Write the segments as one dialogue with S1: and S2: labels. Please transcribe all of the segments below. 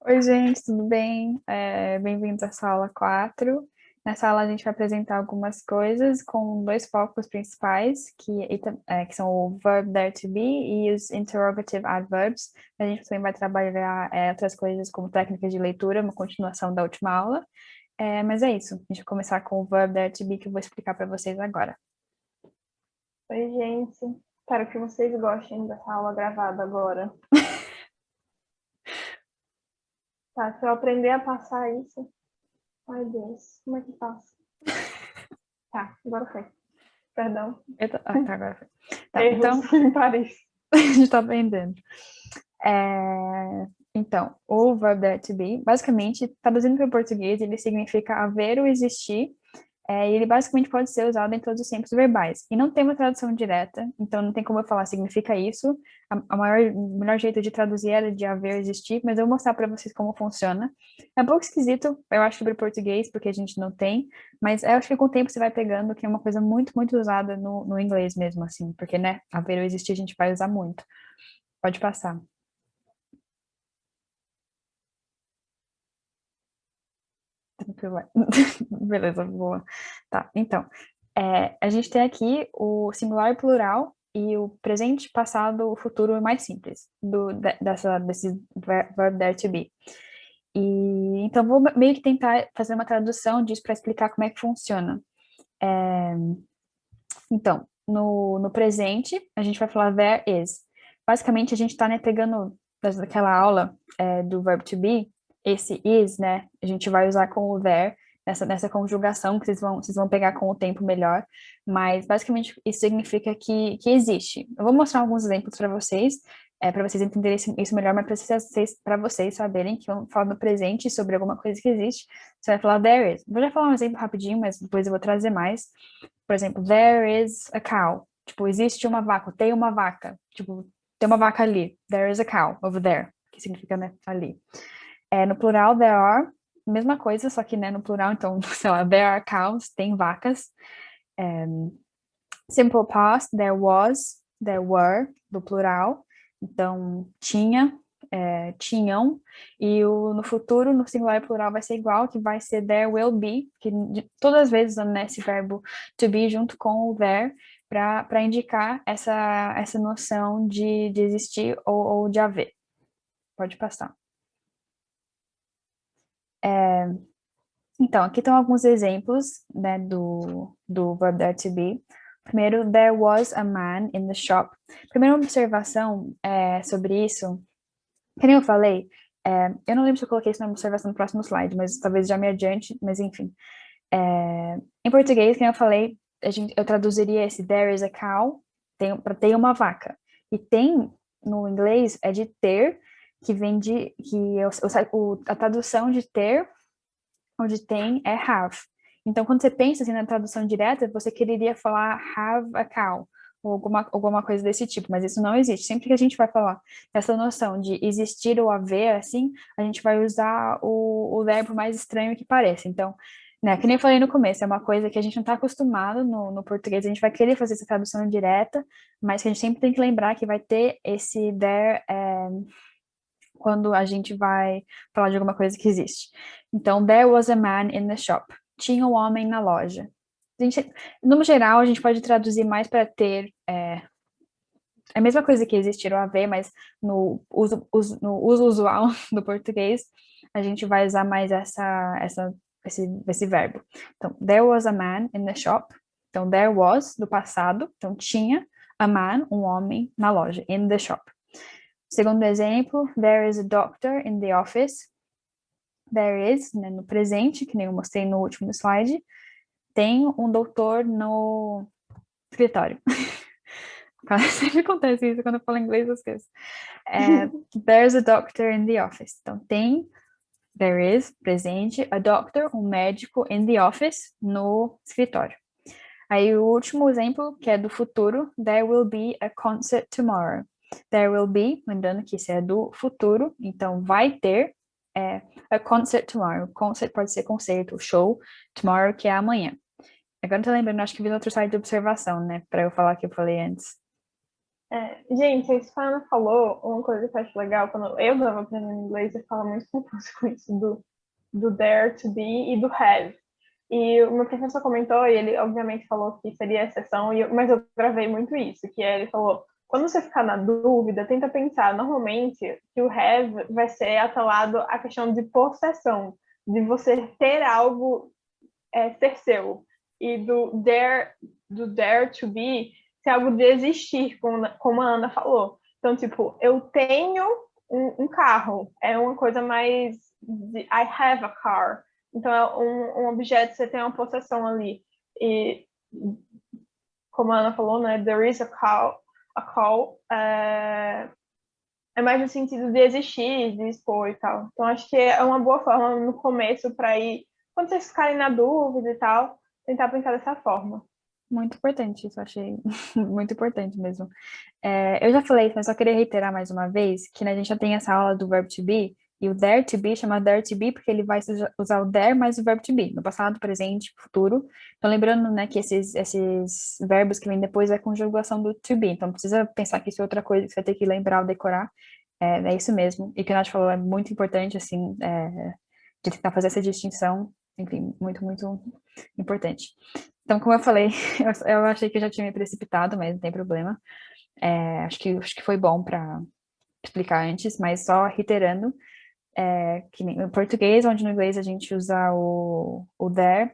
S1: Oi, gente, tudo bem? Bem-vindos à sala 4. Nessa aula a gente vai apresentar algumas coisas com dois focos principais, que são o verb there to be e os interrogative adverbs. A gente também vai trabalhar outras coisas como técnicas de leitura, uma continuação da última aula. Mas é isso, a gente vai começar com o verb there to be, que eu vou explicar para vocês agora.
S2: Oi, gente. Espero que vocês gostem dessa aula gravada agora. Tá, se eu aprender a passar isso. Ai, Deus, como é que passa? Tá, agora foi. Perdão.
S1: Tá, agora foi. Tá,
S2: Erros
S1: então,
S2: em Paris.
S1: a gente tá aprendendo. Então, o verb there to be, basicamente, traduzindo para o português, ele significa haver ou existir, e ele basicamente pode ser usado em todos os tempos verbais. E não tem uma tradução direta, então não tem como eu falar significa isso. O melhor jeito de traduzir é de haver ou existir, mas eu vou mostrar para vocês como funciona. É um pouco esquisito, eu acho, sobre o português, porque a gente não tem, mas eu acho que com o tempo você vai pegando que é uma coisa muito, muito usada no inglês mesmo, assim, porque, né, haver ou existir a gente vai usar muito. Pode passar. Tranquilo. Beleza, boa. Tá, então, a gente tem aqui o singular e plural e o presente, passado, o futuro mais simples desse verb there to be. E então vou meio que tentar fazer uma tradução disso para explicar como é que funciona. Então, no presente, a gente vai falar there is. Basicamente, a gente está, né, pegando daquela aula do verb to be, esse is, né, a gente vai usar com o there, nessa conjugação que vocês vão pegar com o tempo melhor, mas basicamente isso significa que existe. Eu vou mostrar alguns exemplos para vocês entenderem isso melhor, mas para vocês saberem que eu falo no presente sobre alguma coisa que existe, você vai falar there is. Vou já falar um exemplo rapidinho, mas depois eu vou trazer mais. Por exemplo, there is a cow. Tipo, existe uma vaca, tem uma vaca. Tipo, tem uma vaca ali. There is a cow over there, que significa, né, ali. No plural, there are, mesma coisa, só que, né, no plural, então, sei lá, there are cows, tem vacas. Simple past, there were, do plural. Então, tinha, tinham. E no futuro, no singular e plural, vai ser igual, que vai ser there will be, que todas as vezes usando, né, esse verbo to be junto com o there, para indicar essa noção de existir ou de haver. Pode passar. Então, aqui estão alguns exemplos, né, do verb there to be. Primeiro, there was a man in the shop. Primeira observação sobre isso, que nem eu falei, eu não lembro se eu coloquei isso na observação no próximo slide, mas talvez já me adiante, mas enfim. Em português, que nem eu falei, eu traduziria esse there is a cow para ter uma vaca. E tem, no inglês, é de ter, que vem a tradução de ter onde tem é have. Então, quando você pensa assim na tradução direta, você quereria falar have a cow, ou alguma coisa desse tipo, mas isso não existe. Sempre que a gente vai falar essa noção de existir ou haver, assim, a gente vai usar o verbo mais estranho que pareça. Então, né, que nem eu falei no começo, é uma coisa que a gente não está acostumado no português, a gente vai querer fazer essa tradução direta, mas que a gente sempre tem que lembrar que vai ter esse there, quando a gente vai falar de alguma coisa que existe. Então, there was a man in the shop. Tinha um homem na loja. No geral, a gente pode traduzir mais para ter a mesma coisa que existir ou haver, mas no uso usual do português, a gente vai usar mais esse verbo. Então, there was a man in the shop. Então, there was, do passado. Então, tinha a man, um homem, na loja, in the shop. Segundo exemplo, there is a doctor in the office. There is, né, no presente, que nem eu mostrei no último slide, tem um doutor no escritório. Sempre acontece isso quando eu falo inglês, eu esqueço. There's a doctor in the office. Então, there is, presente, a doctor, um médico, in the office, no escritório. Aí o último exemplo, que é do futuro, there will be a concert tomorrow. There will be, lembrando que isso é do futuro, então vai ter a concert tomorrow. Concert pode ser concerto, show, tomorrow, que é amanhã. Agora não tô lembrando, acho que vi no outro site de observação, né, para eu falar o que eu falei antes.
S2: Gente, a Isfana falou uma coisa que eu acho legal. Quando eu estava aprendendo inglês, eu ficava muito confusa com isso do there to be e do have. E o meu professor comentou, e ele obviamente falou que seria exceção, mas eu gravei muito isso, que ele falou, quando você ficar na dúvida, tenta pensar, normalmente, que o have vai ser atrelado à questão de possessão, de você ter algo ser seu. E do dare to be ser algo de existir, como a Ana falou. Então, tipo, eu tenho um carro, é uma coisa mais de I have a car. Então, é um objeto, você tem uma possessão ali. E, como a Ana falou, né, there is a call é mais no sentido de existir, de expor e tal. Então, acho que é uma boa forma no começo para ir, quando vocês ficarem na dúvida e tal, tentar pensar dessa forma.
S1: Muito importante, isso eu achei muito importante mesmo. Eu já falei isso, mas só queria reiterar mais uma vez que né, a gente já tem essa aula do verbo to be, e o dare to be chama dare to be porque ele vai usar o dare mais o verbo to be, no passado, presente, futuro. Então, lembrando, né, que esses verbos que vêm depois é a conjugação do to be. Então, precisa pensar que isso é outra coisa que você vai ter que lembrar ou decorar. É isso mesmo. E o que a Nath falou é muito importante, assim, de tentar fazer essa distinção. Enfim, muito, muito importante. Então, como eu falei, eu achei que eu já tinha me precipitado, mas não tem problema. Acho que foi bom para explicar antes, mas só reiterando, que nem no português, onde no inglês a gente usa o there,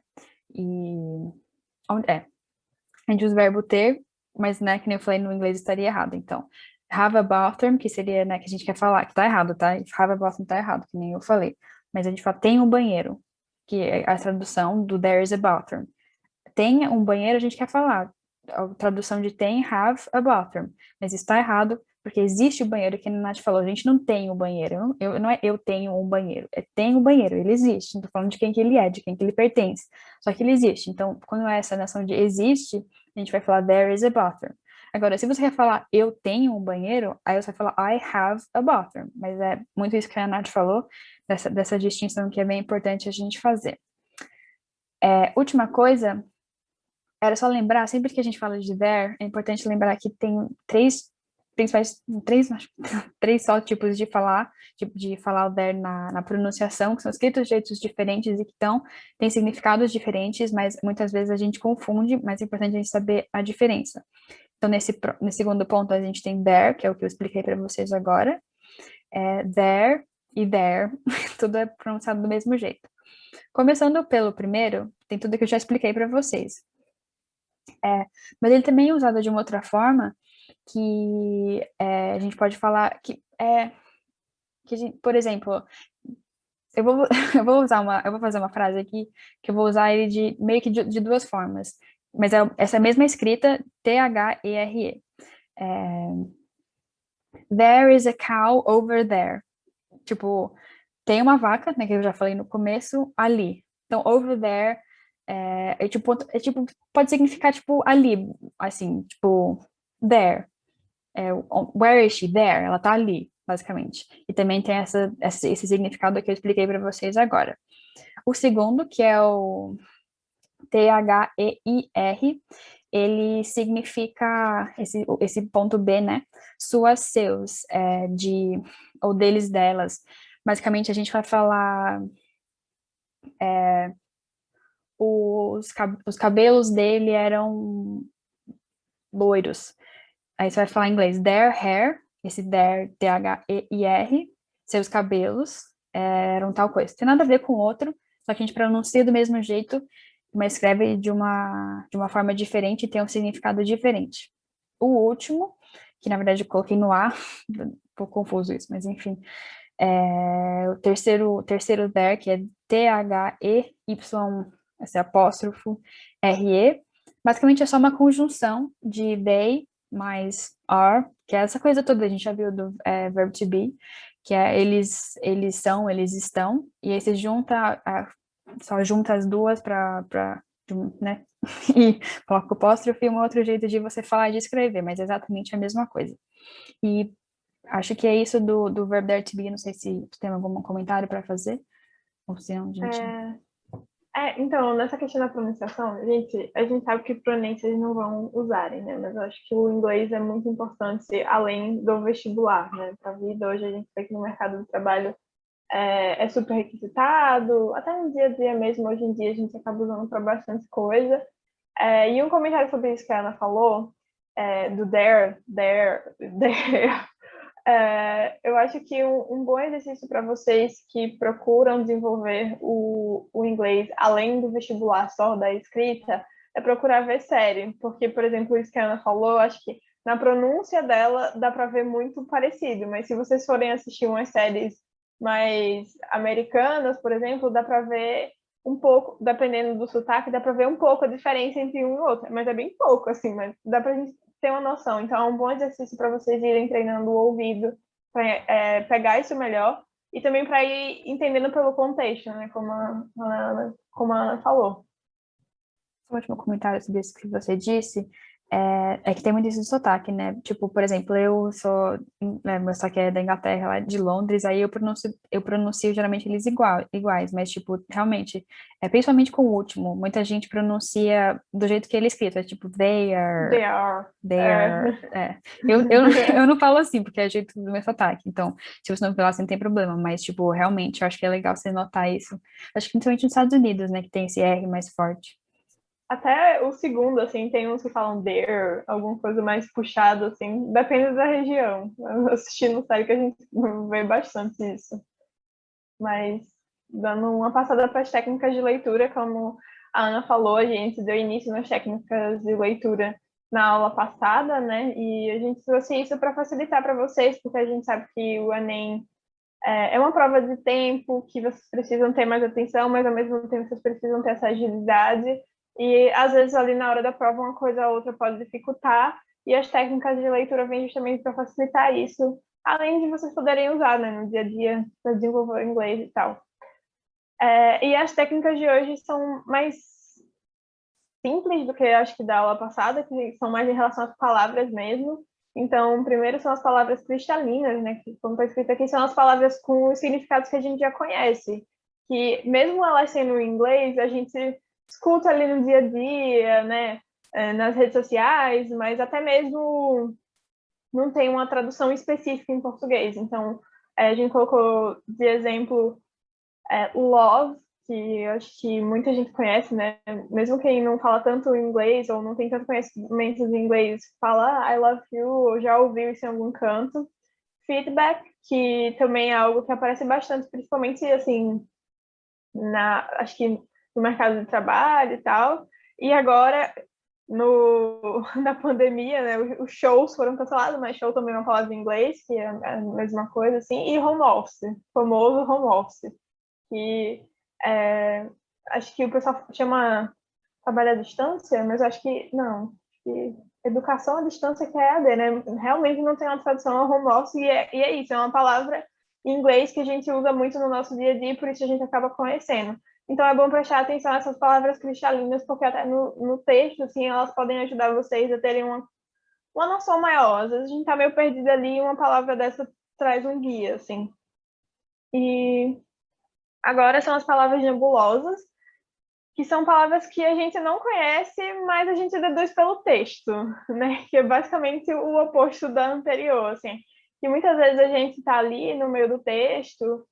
S1: e a gente usa o verbo ter, mas, né, que nem eu falei, no inglês estaria errado. Então, have a bathroom, que seria, né, que a gente quer falar, que tá errado, tá? Have a bathroom tá errado, que nem eu falei. Mas a gente fala, tem um banheiro, que é a tradução do there is a bathroom. Tem um banheiro, a gente quer falar. A tradução de tem, have a bathroom. Mas está errado, porque existe o banheiro, que a Nath falou, a gente não tem o banheiro. Não é eu tenho um banheiro, é tem o banheiro, ele existe. Não tô falando de quem que ele é, de quem que ele pertence. Só que ele existe. Então, quando é essa noção de existe, a gente vai falar there is a bathroom. Agora, se você quer falar eu tenho um banheiro, aí você vai falar I have a bathroom. Mas é muito isso que a Nath falou, dessa distinção que é bem importante a gente fazer. Última coisa, era só lembrar, sempre que a gente fala de there, é importante lembrar que tem três principais, três só tipos de falar o there na pronunciação, que são escritos de jeitos diferentes e que têm significados diferentes, mas muitas vezes a gente confunde, mas é importante a gente saber a diferença. Então, nesse segundo ponto, a gente tem there, que é o que eu expliquei para vocês agora, there e there, tudo é pronunciado do mesmo jeito. Começando pelo primeiro, tem tudo que eu já expliquei para vocês. Mas ele também é usado de uma outra forma que a gente pode falar por exemplo, eu vou, eu vou fazer uma frase aqui que eu vou usar ele meio que de duas formas, mas é essa mesma escrita, T-H-E-R-E. There is a cow over there. Tipo, tem uma vaca, né, que eu já falei no começo, ali. Então, over there tipo, pode significar, tipo, ali, assim, tipo, there. Where is she? There. Ela tá ali, basicamente. E também tem esse significado que eu expliquei para vocês agora. O segundo, que é o T-H-E-I-R, ele significa, esse ponto B, né? Suas, seus, ou deles, delas. Basicamente, a gente vai falar os cabelos dele eram loiros. Aí você vai falar em inglês, their hair, esse their, T-H-E-I-R, seus cabelos eram tal coisa. Tem nada a ver com o outro, só que a gente pronuncia do mesmo jeito, mas escreve de uma forma diferente e tem um significado diferente. O último, que na verdade eu coloquei no A, um pouco confuso isso, mas enfim, o terceiro there, que é T-H-E-Y, esse apóstrofo, R-E, basicamente é só uma conjunção de they mais are, que é essa coisa toda, a gente já viu do verbo to be, que é eles são, eles estão, e aí você só junta as duas né, e coloca o apóstrofe e um outro jeito de você falar e de escrever, mas é exatamente a mesma coisa. E acho que é isso do verbo there to be, não sei se tem algum comentário para fazer, ou se não, gente...
S2: Então, nessa questão da pronunciação, gente, a gente sabe que pronúncias não vão usarem, né? Mas eu acho que o inglês é muito importante, além do vestibular, né? Para a vida, hoje a gente vê que no mercado do trabalho é super requisitado, até no dia a dia mesmo, hoje em dia a gente acaba usando para bastante coisa. E um comentário sobre isso que a Ana falou, do there, eu acho que um bom exercício para vocês que procuram desenvolver o inglês além do vestibular só da escrita é procurar ver série, porque, por exemplo, isso que a Ana falou, eu acho que na pronúncia dela dá para ver muito parecido, mas se vocês forem assistir umas séries mais americanas, por exemplo, dá para ver um pouco, dependendo do sotaque, dá para ver um pouco a diferença entre um e outro, mas é bem pouco, assim, mas dá para a gente ter uma noção. Então, é um bom exercício para vocês irem treinando o ouvido, para pegar isso melhor, e também para ir entendendo pelo contexto, né? Como a Ana falou.
S1: O último comentário sobre isso que você disse é que tem muito isso de sotaque, né? Tipo, por exemplo, eu sou, né, meu sotaque é da Inglaterra, lá de Londres, aí eu pronuncio geralmente eles iguais, mas, tipo, realmente, principalmente com o último, muita gente pronuncia do jeito que ele é escrito, é tipo,
S2: They are.
S1: they are, eu não falo assim, porque é o jeito do meu sotaque, então, se você não falar assim, não tem problema, mas, tipo, realmente, eu acho que é legal você notar isso. Acho que principalmente nos Estados Unidos, né, que tem esse R mais forte.
S2: Até o segundo, assim, tem uns que falam there, alguma coisa mais puxada, assim, depende da região. Assistindo série que a gente vê bastante isso. Mas, dando uma passada para as técnicas de leitura, como a Ana falou, a gente deu início nas técnicas de leitura na aula passada, né? E a gente trouxe isso para facilitar para vocês, porque a gente sabe que o Enem é uma prova de tempo, que vocês precisam ter mais atenção, mas ao mesmo tempo vocês precisam ter essa agilidade. E às vezes ali na hora da prova uma coisa ou outra pode dificultar, e as técnicas de leitura vêm justamente para facilitar isso, além de vocês poderem usar, né, no dia a dia para desenvolver o inglês e tal. E as técnicas de hoje são mais simples do que acho que da aula passada, que são mais em relação às palavras mesmo. Então, primeiro são as palavras cristalinas, né? Que, como está escrito aqui, são as palavras com os significados que a gente já conhece. Que, mesmo elas sendo em inglês, a gente escuta ali no dia a dia, né? Nas redes sociais, mas até mesmo não tem uma tradução específica em português. Então, a gente colocou de exemplo love, que eu acho que muita gente conhece, né? Mesmo quem não fala tanto inglês ou não tem tanto conhecimento de inglês, fala I love you, ou já ouviu isso em algum canto. Feedback, que também é algo que aparece bastante, principalmente, assim, acho que no mercado de trabalho e tal. E agora, na pandemia, né, os shows foram cancelados, mas show também é uma palavra em inglês, que é a mesma coisa, assim, e home office, famoso home office, que acho que o pessoal chama trabalho à distância, mas acho que não. Acho que educação à distância que é EAD, né? Realmente não tem uma tradução ao home office e é isso, é uma palavra em inglês que a gente usa muito no nosso dia a dia e por isso a gente acaba conhecendo. Então é bom prestar atenção a essas palavras cristalinas, porque até no texto, assim, elas podem ajudar vocês a terem uma noção maior. Às vezes a gente tá meio perdido ali e uma palavra dessa traz um guia, assim. E agora são as palavras nebulosas, que são palavras que a gente não conhece, mas a gente deduz pelo texto, né? Que é basicamente o oposto da anterior, assim. Que muitas vezes a gente está ali no meio do texto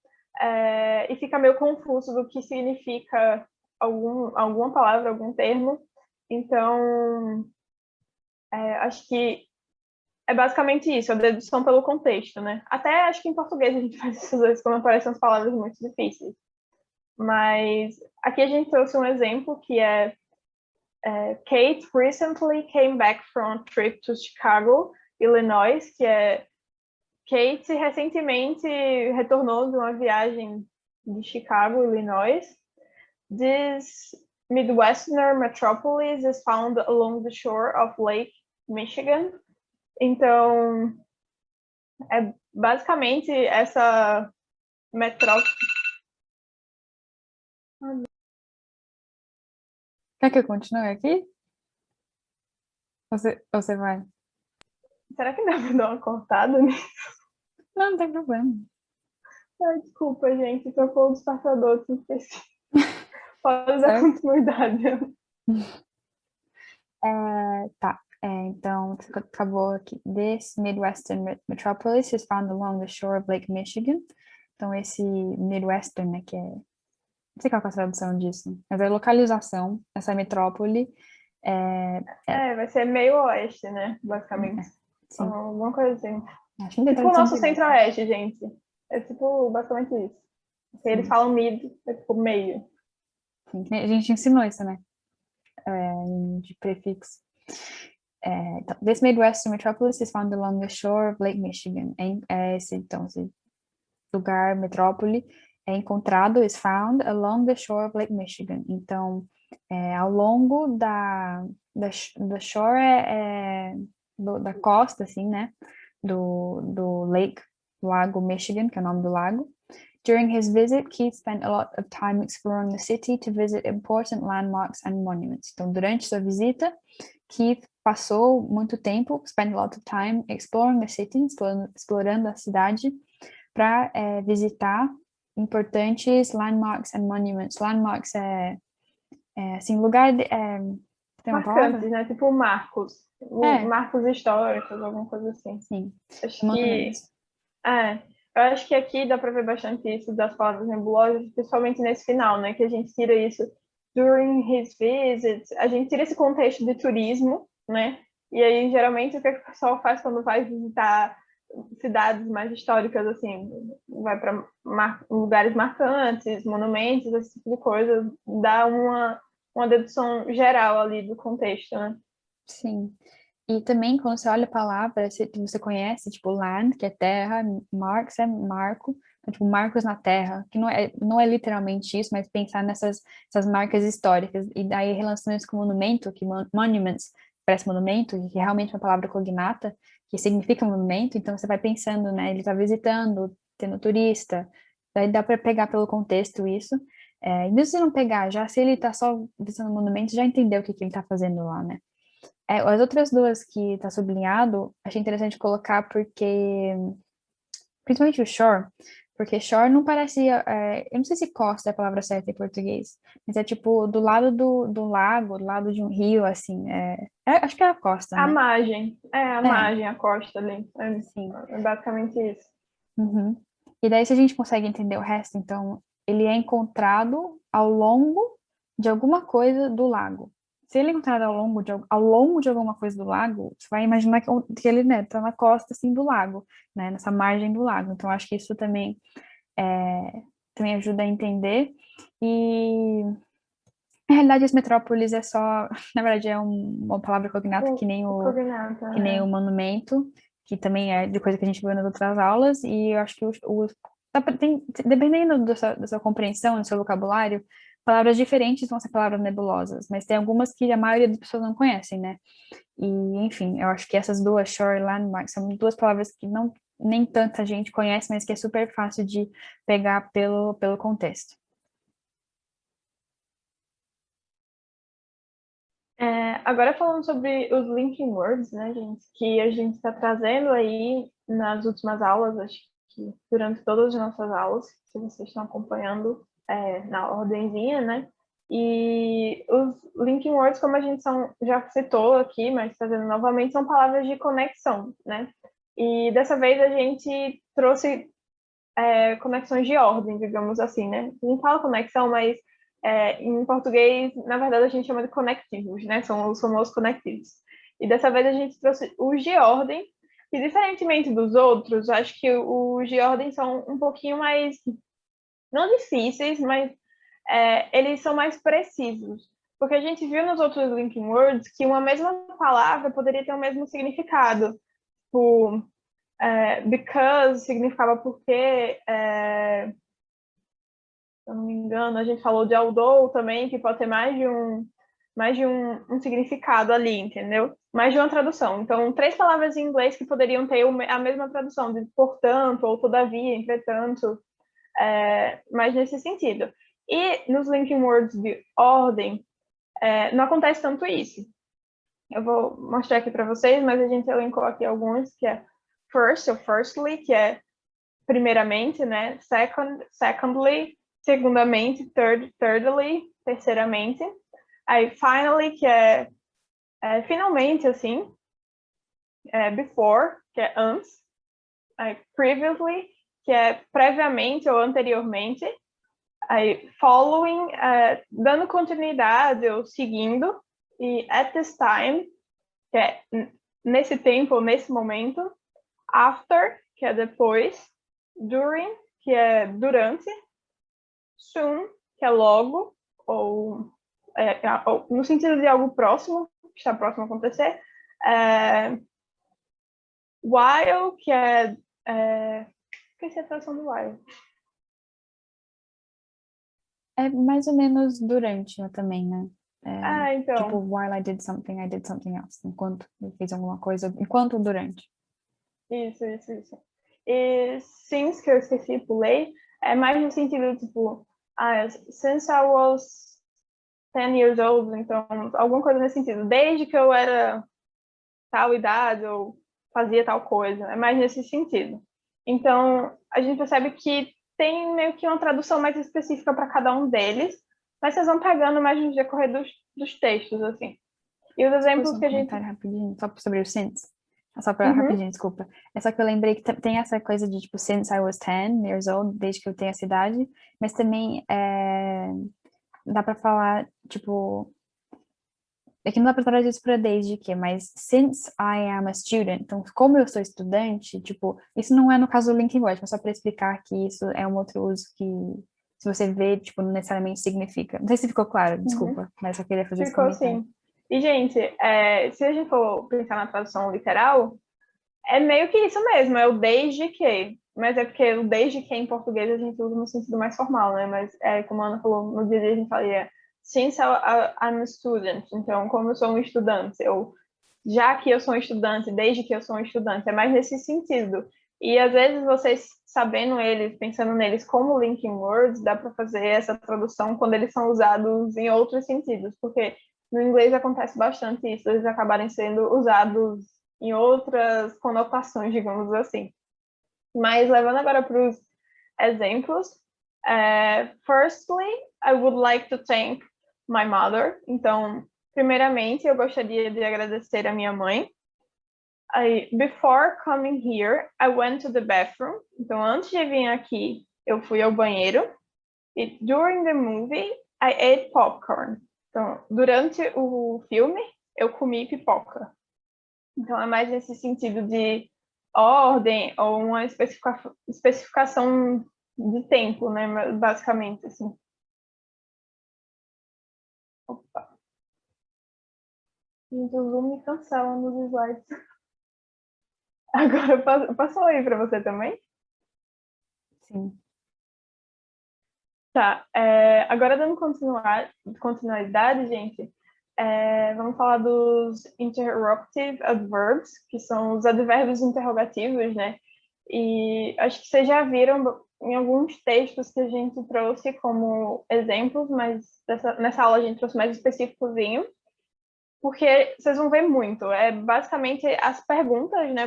S2: e fica meio confuso do que significa alguma palavra, algum termo. Então, acho que é basicamente isso, a dedução pelo contexto, né? Até acho que em português a gente faz isso às vezes quando aparecem as palavras muito difíceis. Mas aqui a gente trouxe um exemplo que é Kate recently came back from a trip to Chicago, Illinois, que é Kate recentemente retornou de uma viagem de Chicago, Illinois. This Midwestern metropolis is found along the shore of Lake Michigan. Então, é basicamente essa metrópole.
S1: Quer que eu continue aqui? Você vai?
S2: Será que dá pra dar uma cortada nisso?
S1: Não, não tem problema.
S2: Ai, desculpa, gente, tocou o despertador, esqueci. Pode dar
S1: certo?
S2: continuidade.
S1: Tá. Então, acabou aqui. This Midwestern metropolis is found along the shore of Lake Michigan. Então, esse Midwestern, né, que é... Não sei qual é a tradução disso, mas é a localização, essa metrópole.
S2: Vai ser meio oeste, né? Basicamente.
S1: Sim,
S2: Alguma coisa assim.
S1: acho que não tem
S2: Tipo o
S1: tradução
S2: nosso
S1: direta.
S2: centro-oeste, gente. É tipo basicamente isso. Se eles
S1: Sim,
S2: falam mid, é tipo meio.
S1: sim. A gente ensinou isso, né? De prefixo. Então, this Midwestern metropolis is found along the shore of Lake Michigan. Então, esse lugar, metrópole, é encontrado, is found along the shore of Lake Michigan. Então, ao longo da shore, da costa, assim, né? Do lake, lago Michigan, que é o nome do lago. During his visit, Keith spent a lot of time exploring the city to visit important landmarks and monuments. Então, durante sua visita, Keith passou muito tempo, spent a lot of time exploring the city, explorando a cidade, para visitar importantes landmarks and monuments. Landmarks assim, lugar tem uma palavra?
S2: Marcantes, né? Tipo marcos.
S1: É,
S2: Marcos históricos, alguma coisa assim.
S1: sim.
S2: Acho que.
S1: Monumentos.
S2: Eu acho que aqui dá para ver bastante isso das palavras nebulosas, principalmente nesse final, né? Que a gente tira isso during his visit, a gente tira esse contexto de turismo, né? E aí, geralmente, o que o pessoal faz quando vai visitar cidades mais históricas, assim, vai para lugares marcantes, monumentos, esse tipo de coisa, dá uma dedução geral ali do contexto, né?
S1: Sim. E também, quando você olha a palavra, você conhece, tipo, land, que é terra, marks é marco, então, tipo, marcos na terra, que não é literalmente isso, mas pensar essas marcas históricas, e daí relacionando isso com monumento, que monuments parece monumento, que realmente é uma palavra cognata, que significa monumento, então você vai pensando, né, ele está visitando, tendo turista, daí dá para pegar pelo contexto isso, e mesmo se não pegar, já se ele está só visitando monumento, já entendeu o que ele está fazendo lá, né? As outras duas que tá sublinhado, achei interessante colocar porque, principalmente o shore, porque shore não parece, eu não sei se costa é a palavra certa em português, mas é tipo do lado do lago, do lado de um rio, assim, acho que é a costa,
S2: A
S1: né?
S2: margem, a
S1: É,
S2: margem, a costa ali,
S1: sim.
S2: é basicamente isso.
S1: Uhum. E daí, se a gente consegue entender o resto, então, ele é encontrado ao longo de alguma coisa do lago. Se ele é encontrado ao longo de alguma coisa do lago, você vai imaginar que ele, né, tá na costa, assim, do lago, né, nessa margem do lago. Então, acho que isso também ajuda a entender. E, na realidade, as metrópoles é só, na verdade, é uma palavra cognata, que nem
S2: O
S1: o,
S2: cognata,
S1: que nem o monumento, que também é de coisa que a gente viu nas outras aulas, e eu acho que dependendo da sua compreensão, do seu vocabulário, palavras diferentes vão ser palavras nebulosas, mas tem algumas que a maioria das pessoas não conhecem, né? E, enfim, eu acho que essas duas, shore e landmark, são duas palavras que não nem tanta gente conhece, mas que é super fácil de pegar pelo contexto.
S2: Agora falando sobre os linking words, né, gente, que a gente está trazendo aí nas últimas aulas, acho que durante todas as nossas aulas, se vocês estão acompanhando na ordenzinha, né, e os linking words, como a gente já citou aqui, mas trazendo novamente, são palavras de conexão, né, e dessa vez a gente trouxe conexões de ordem, digamos assim, né, a gente fala conexão, mas em português, na verdade, a gente chama de conectivos, né? São os famosos conectivos. E dessa vez a gente trouxe os de ordem, e diferentemente dos outros, acho que os de ordem são um pouquinho mais, não difíceis, mas eles são mais precisos. Porque a gente viu nos outros linking words que uma mesma palavra poderia ter o mesmo significado. Tipo, because significava porque, se eu não me engano, a gente falou de although também, que pode ter mais de um significado ali, entendeu? Mais de uma tradução. Então, três palavras em inglês que poderiam ter a mesma tradução, de portanto, ou todavia, entretanto, mas nesse sentido. E nos linking words de ordem, não acontece tanto isso. Eu vou mostrar aqui para vocês, mas a gente elencou aqui alguns, que é first, ou firstly, que é primeiramente, né? Secondly, segundamente, thirdly, terceiramente. Aí, finally, que é finalmente, assim. Before, que é antes. Aí, previously, que é previamente ou anteriormente. Aí, following, dando continuidade ou seguindo. E at this time, que é nesse tempo ou nesse momento. After, que é depois. During, que é durante. Soon, que é logo, ou no sentido de algo próximo, que está próximo a acontecer. While, que esqueci a tradução do while.
S1: É mais ou menos durante também, né? Tipo,
S2: Então.
S1: while I did something else. Enquanto eu fiz alguma coisa, enquanto durante.
S2: Isso. E since, que eu esqueci, pulei, é mais no sentido, tipo, since I was 10 years old, então, alguma coisa nesse sentido. Desde que eu era tal idade, ou fazia tal coisa. É mais nesse sentido. Então, a gente percebe que tem meio que uma tradução mais específica para cada um deles, mas vocês vão pegando mais no decorrer dos textos, assim. E os
S1: Posso fazer
S2: exemplos
S1: um
S2: que a gente...
S1: comentário rapidinho, só sobre o since? Só para
S2: Uhum.
S1: rapidinho, desculpa. É só que eu lembrei que tem essa coisa de, tipo, since I was 10 years old, desde que eu tenho essa idade, mas também dá para falar, tipo, é que não dá para traduzir isso para desde que, mas since I am a student, então, como eu sou estudante, tipo, isso não é no caso do linking word, mas só para explicar que isso é um outro uso que, se você vê, tipo, não necessariamente significa. Não sei se ficou claro,
S2: Uhum.
S1: desculpa, mas só queria fazer esse
S2: Ficou
S1: comentário.
S2: assim. E, gente, se a gente for pensar na tradução literal, é meio que isso mesmo, é o desde que. Mas é porque o desde que em português a gente usa no sentido mais formal, né? Mas, como a Ana falou, no dia a dia a gente falaria since I'm a student. Então, como eu sou um estudante, já que eu sou um estudante, desde que eu sou um estudante, é mais nesse sentido. E às vezes vocês sabendo eles, pensando neles como linking words, dá para fazer essa tradução quando eles são usados em outros sentidos, porque no inglês acontece bastante isso, eles acabarem sendo usados em outras conotações, digamos assim. Mas levando agora para os exemplos, firstly, I would like to thank my mother. Então, primeiramente, eu gostaria de agradecer a minha mãe. Before coming here, I went to the bathroom. Então, antes de vir aqui, eu fui ao banheiro. E during the movie, I ate popcorn. Então, durante o filme, eu comi pipoca. Então, é mais nesse sentido de ordem ou uma especificação de tempo, né? Basicamente, assim. Opa. Gente, o Zoom me cancela nos slides. Agora, passou aí para você também?
S1: Sim.
S2: Tá, agora dando continuidade, gente, vamos falar dos interrogative adverbs, que são os advérbios interrogativos, né? E acho que vocês já viram em alguns textos que a gente trouxe como exemplos, mas nessa aula a gente trouxe mais específicozinho, porque vocês vão ver muito. É basicamente as perguntas, né,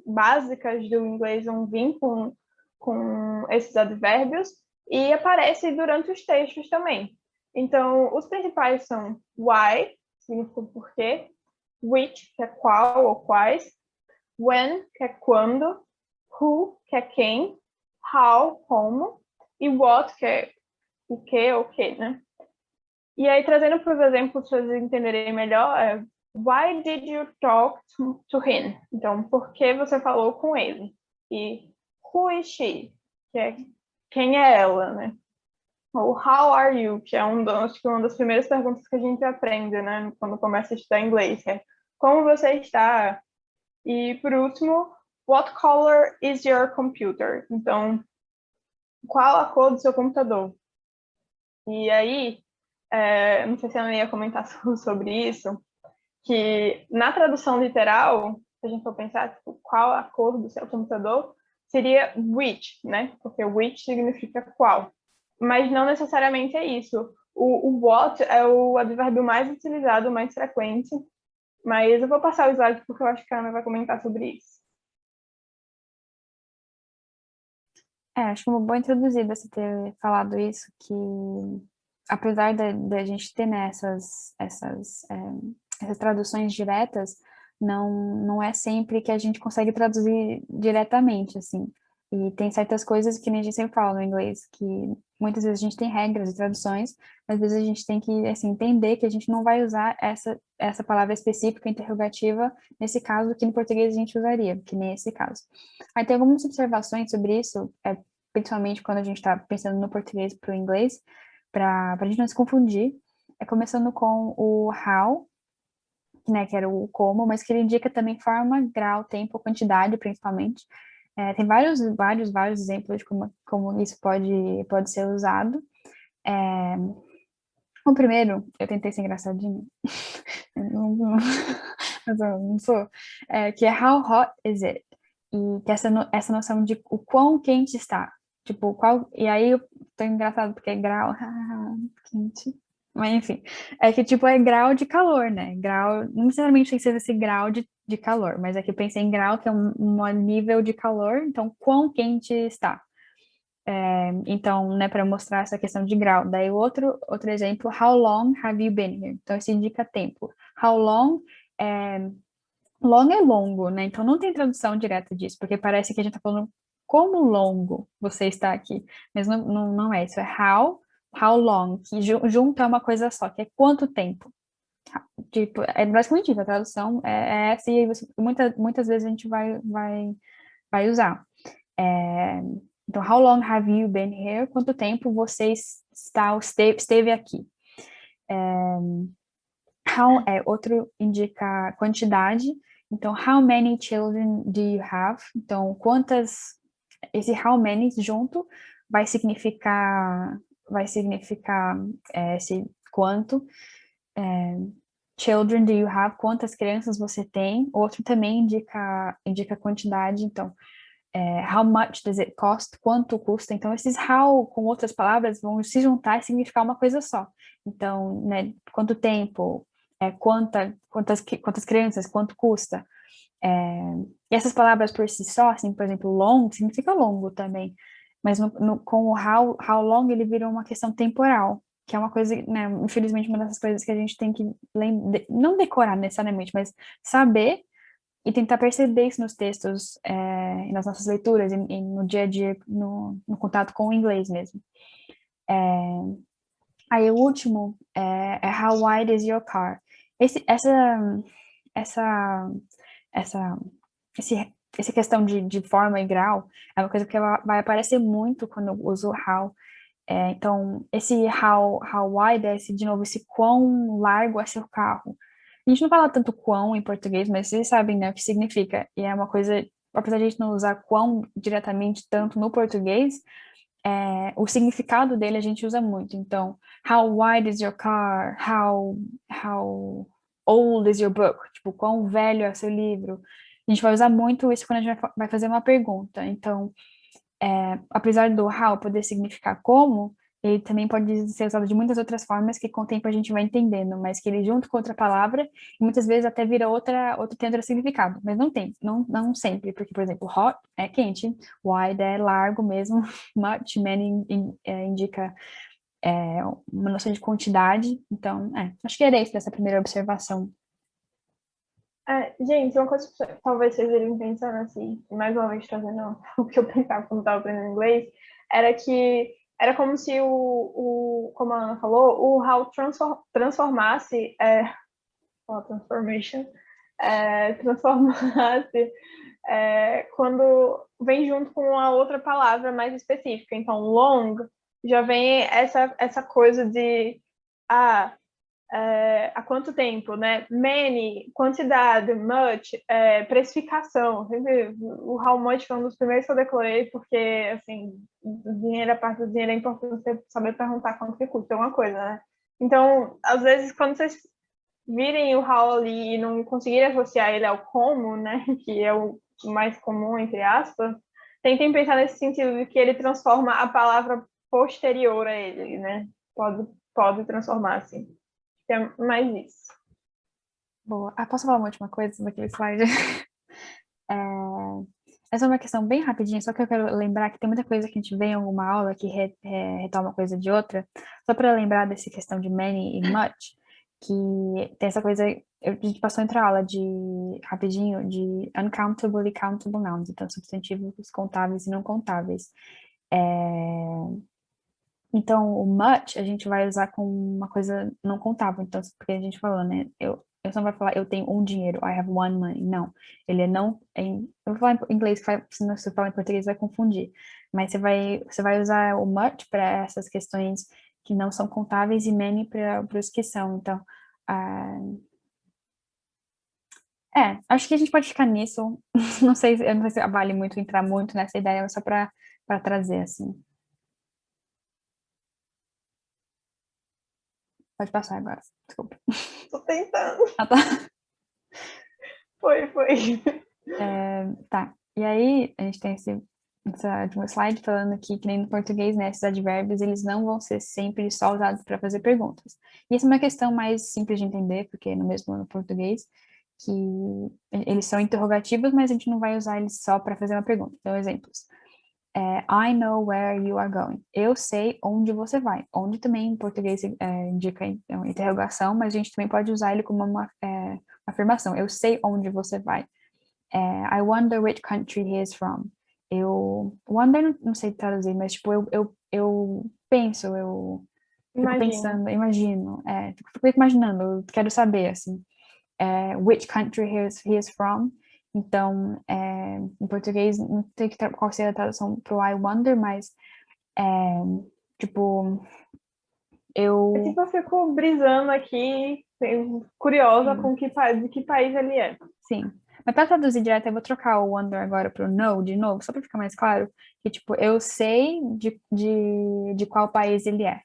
S2: básicas do inglês vão vir com esses advérbios e aparece durante os textos também. Então, os principais são why, significa porquê, which, que é qual ou quais, when, que é quando, who, que é quem, how, como, e what, que é o que ou que, né? E aí, trazendo para os exemplos para vocês entenderem melhor, why did you talk to him? Então, por que você falou com ele? E who is she? Que é quem é ela, né? Ou how are you? Que é acho que uma das primeiras perguntas que a gente aprende, né? Quando começa a estudar inglês. É como você está? E, por último, what color is your computer? Então, qual a cor do seu computador? E aí, não sei se a Ana ia comentar sobre isso, que na tradução literal, se a gente for pensar, tipo, qual a cor do seu computador, seria which, né? Porque which significa qual. Mas não necessariamente é isso. O what é o advérbio mais utilizado, mais frequente. Mas eu vou passar o slide porque eu acho que a Ana vai comentar sobre isso.
S1: Acho que uma boa introduzida você ter falado isso, que apesar da gente ter, né, essas traduções diretas, não é sempre que a gente consegue traduzir diretamente, assim. E tem certas coisas que nem a gente sempre fala no inglês, que muitas vezes a gente tem regras e traduções, às vezes a gente tem que, assim, entender que a gente não vai usar essa palavra específica, interrogativa, nesse caso, que no português a gente usaria, que nem esse caso. Aí tem algumas observações sobre isso, principalmente quando a gente está pensando no português para o inglês, para a gente não se confundir. Começando com o how, né, que era o como, mas que ele indica também forma, grau, tempo, quantidade, principalmente. Tem vários exemplos de como isso pode ser usado. O primeiro, eu tentei ser engraçadinho, mas eu não sou, que é how hot is it? E que essa noção de o quão quente está. Tipo, e aí eu tô engraçado porque é grau, quente. Mas enfim, é que tipo é grau de calor, né? Grau, não necessariamente tem que ser esse grau de calor, mas é que eu pensei em grau, que é um nível de calor, então quão quente está. Então, né, para mostrar essa questão de grau. Daí, outro exemplo, how long have you been here? Então, isso indica tempo. How long é, long é longo, né? Então, não tem tradução direta disso, porque parece que a gente está falando como longo você está aqui. Mas não é isso, é how long, que junto é uma coisa só, que é quanto tempo. Tipo, é basicamente isso, a tradução é essa, e aí muitas vezes a gente vai usar. Então, how long have you been here? Quanto tempo você esteve aqui? How é outro indica quantidade. Então, how many children do you have? Então, esse how many junto vai significar esse quanto. Children do you have? Quantas crianças você tem? Outro também indica quantidade. Então, how much does it cost? Quanto custa? Então, esses how, com outras palavras, vão se juntar e significar uma coisa só. Então, né, quanto tempo, quantas crianças, quanto custa. E essas palavras por si só, assim, por exemplo, long, significa longo também. Mas com o how long, ele virou uma questão temporal, que é uma coisa, né, infelizmente, uma dessas coisas que a gente tem que não decorar necessariamente, mas saber e tentar perceber isso nos textos, nas nossas leituras e no dia a dia, no contato com o inglês mesmo. Aí o último é How wide is your car? Esse, essa, essa, essa questão de forma e grau é uma coisa que vai aparecer muito quando eu uso how. Então, esse how wide é de novo, esse quão largo é seu carro. A gente não fala tanto quão em português, mas vocês sabem, né, o que significa. E é uma coisa, apesar de a gente não usar quão diretamente tanto no português, o significado dele a gente usa muito. Então, how wide is your car? How old is your book? Tipo, quão velho é o seu livro? A gente vai usar muito isso quando a gente vai fazer uma pergunta. Então, apesar do how poder significar como, ele também pode ser usado de muitas outras formas que com o tempo a gente vai entendendo, mas que ele junto com outra palavra, e muitas vezes até vira tem outro significado, mas não sempre, porque, por exemplo, hot é quente, wide é largo mesmo, much, many indica uma noção de quantidade, então, acho que era isso dessa primeira observação.
S2: Gente, uma coisa que talvez vocês iriam pensando assim, mais uma vez trazendo o que eu pensava quando estava aprendendo inglês, era que era como se como a Ana falou, o how transformasse, transformation, transformasse quando vem junto com uma outra palavra mais específica. Então, long já vem essa coisa de há quanto tempo, né? Many, quantidade, much, precificação. O how much foi um dos primeiros que eu decorei, porque, assim, a parte do dinheiro é importante você saber perguntar quanto que custa uma coisa, né? Então, às vezes, quando vocês virem o how ali e não conseguirem associar ele ao como, né? Que é o mais comum, entre aspas, tentem pensar nesse sentido de que ele transforma a palavra posterior a ele, né? Pode transformar, assim. É mais isso.
S1: Boa. Posso falar uma última coisa sobre aquele slide? essa é uma questão bem rapidinha, só que eu quero lembrar que tem muita coisa que a gente vê em alguma aula que retoma uma coisa de outra, só para lembrar dessa questão de many e much, que tem essa coisa, a gente passou entre a aula de, rapidinho, de uncountable e countable nouns, então substantivos contáveis e não contáveis. Então, o much a gente vai usar com uma coisa não contável. Então, porque a gente falou, né? Eu só não vai falar, eu tenho um dinheiro, I have one money. Não. Ele é não. Eu vou falar em inglês, se você falar em português vai confundir. Mas você vai usar o much para essas questões que não são contáveis e many para os que são. Então, ah, acho que a gente pode ficar nisso. Eu não sei se vale muito entrar muito nessa ideia, só para trazer, assim. Pode passar agora. Desculpa.
S2: Tô tentando.
S1: Ah, tá.
S2: Foi.
S1: Tá. E aí, a gente tem esse último slide falando que nem no português, né, esses advérbios, eles não vão ser sempre só usados para fazer perguntas. E essa é uma questão mais simples de entender, porque no mesmo no português, que eles são interrogativos, mas a gente não vai usar eles só para fazer uma pergunta. Então, exemplos. I know where you are going. Eu sei onde você vai. Onde também em português indica interrogação, mas a gente também pode usar ele como uma afirmação. Eu sei onde você vai. I wonder which country he is from. Wonder não sei traduzir, mas tipo, eu penso, eu fico
S2: Imagina.
S1: pensando, imagino, fico imaginando, eu quero saber, assim, which country he is from. Então, em português, não sei qual seria a tradução pro I wonder, mas, tipo,
S2: É
S1: eu,
S2: tipo, eu fico brisando aqui, curiosa
S1: sim,
S2: com de que país ele é.
S1: sim. Mas para traduzir direto, eu vou trocar o wonder agora pro know de novo, só para ficar mais claro, que, tipo, eu sei de qual país ele é.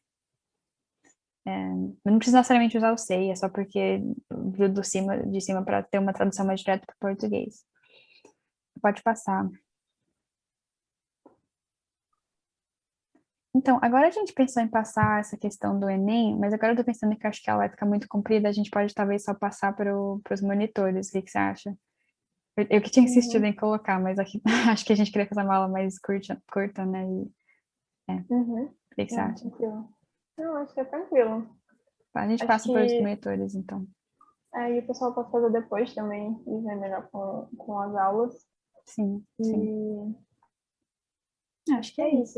S1: Não precisa necessariamente usar o sei, é só porque viu de cima para ter uma tradução mais direta para o português. Pode passar. Então, agora a gente pensou em passar essa questão do Enem, mas agora eu tô pensando que acho que ela vai ficar muito comprida, a gente pode talvez só passar para os monitores. O que que você acha? Eu que tinha insistido
S2: Uhum,
S1: em colocar, mas aqui, acho que a gente queria fazer uma aula mais curta, né?
S2: uhum.
S1: O que que você
S2: Não,
S1: acha?
S2: tranquilo. Não, acho que é tranquilo.
S1: A gente
S2: Acho
S1: passa para os
S2: que
S1: monitores, então.
S2: aí o pessoal pode fazer depois também e ver melhor com as aulas.
S1: Sim, sim.
S2: E
S1: Acho
S2: acho
S1: que
S2: que
S1: é
S2: é
S1: isso.
S2: isso.